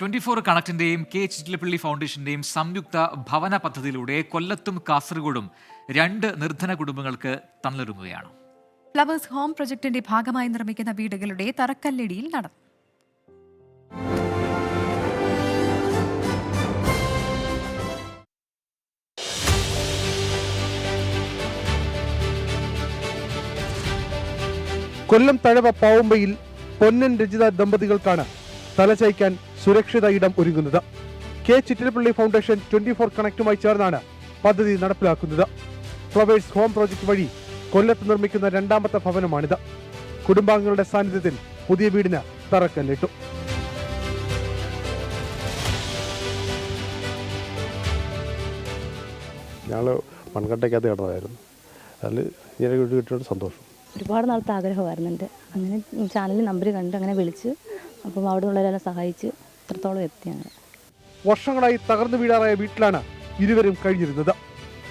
24 കണക്റ്റിന്റെയും K Chittilappilly ഫൗണ്ടേഷന്റെയും സംയുക്ത ഭവന പദ്ധതിയിലൂടെ കൊല്ലത്തും കാസർഗോഡും 2 നിർധന കുടുംബങ്ങൾക്ക് തണലൊരുങ്ങുകയാണ്. ഫ്ലവേഴ്സ് ഹോം പ്രൊജക്ടിന്റെ ഭാഗമായി നിർമ്മിക്കുന്ന വീടുകളുടെ തറക്കല്ലിടിയിൽ നടന്നു. കൊല്ലം തഴവ പാവുമ്പയിൽ പൊന്നൻ രജിത ദമ്പതികൾക്കാണ് തലചായ്ക്കാൻ സുരക്ഷിത ഇടം ഒരുങ്ങുന്നത്. കെ ചിറ്റിലപ്പള്ളി ഫൗണ്ടേഷൻ 24 കണക്റ്റുമായി ചേർന്നാണ് പദ്ധതി നടപ്പിലാക്കുന്നത്. ഫ്ലവേഴ്സ് ഹോം പ്രോജക്ട് വഴി കൊല്ലത്ത് നിർമ്മിക്കുന്ന 2ാമത്തെ ഭവനമാണിത്. കുടുംബാംഗങ്ങളുടെ സാന്നിധ്യത്തിൽ പുതിയ വീടിന് തറക്കല്ലിട്ടു. ഞങ്ങൾ മൺകട്ടയ്ക്കകത്ത് കിടന്നതായിരുന്നു. അതിൽ ഇങ്ങനെ വീട് കിട്ടിയോട് സന്തോഷം. ഒരുപാട് നാളത്തെ ആഗ്രഹമായിരുന്നു എൻ്റെ. അങ്ങനെ ചാനലിൽ നമ്പർ കണ്ട് അങ്ങനെ വിളിച്ച് അപ്പം അവിടെ നിന്നുള്ളവരെല്ലാം സഹായിച്ച് ഇത്രത്തോളം എത്തി. അങ്ങനെ വർഷങ്ങളായി തകർന്നു വീഴാറായ വീട്ടിലാണ് ഇരുവരും കഴിഞ്ഞിരുന്നത്.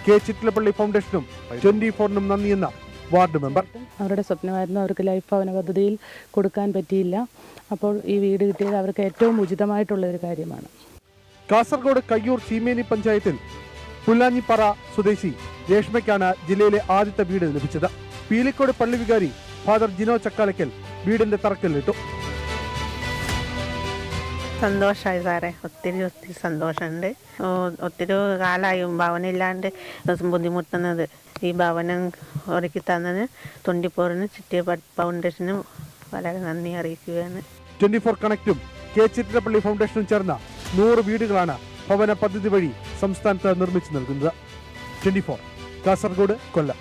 കെ ചിറ്റിലപ്പള്ളി ഫൗണ്ടേഷനും 24നും നന്ദിയെന്ന വാർഡ് മെമ്പർ. അവരുടെ സ്വപ്നമായിരുന്നു, അവർക്ക് ലൈഫ് ഭവന പദ്ധതിയിൽ കൊടുക്കാൻ പറ്റിയില്ല. അപ്പോൾ ഈ വീട് കിട്ടിയത് അവർക്ക് ഏറ്റവും ഉചിതമായിട്ടുള്ള ഒരു കാര്യമാണ്. കാസർഗോഡ് കയ്യൂർ ചീമേനി പഞ്ചായത്തിൽ പുല്ലാഞ്ഞിപ്പാറ സ്വദേശി രേഷ്മയ്ക്കാണ് ജില്ലയിലെ ആദ്യത്തെ വീട് ലഭിച്ചത്. പീലിക്കോട് പള്ളി വികാരി ഫാദർ ജിനോ ചക്കാലക്കൽ വീടിന്റെ തറക്കല്ലിട്ടു. സന്തോഷമായി സാറേ, ഒത്തിരി സന്തോഷമുണ്ട്. ഒത്തിരി കാലമായി ഭവനമില്ലാണ്ട് ബുദ്ധിമുട്ടുന്നത്. ഈ ഭവനം ഒരുക്കി തന്നതിന് 24ന് ചിറ്റിയ ഫൗണ്ടേഷനും വളരെ നന്ദി അറിയിക്കുകയാണ്. 24 കണക്റ്റും കെ ചിറ്റിലപ്പള്ളി ഫൗണ്ടേഷനും ചേർന്ന 100 വീടുകളാണ് ഭവന പദ്ധതി വഴി സംസ്ഥാനത്ത് നിർമ്മിച്ചു നൽകുന്നത്. 24 കാസർഗോഡ്, കൊല്ലം.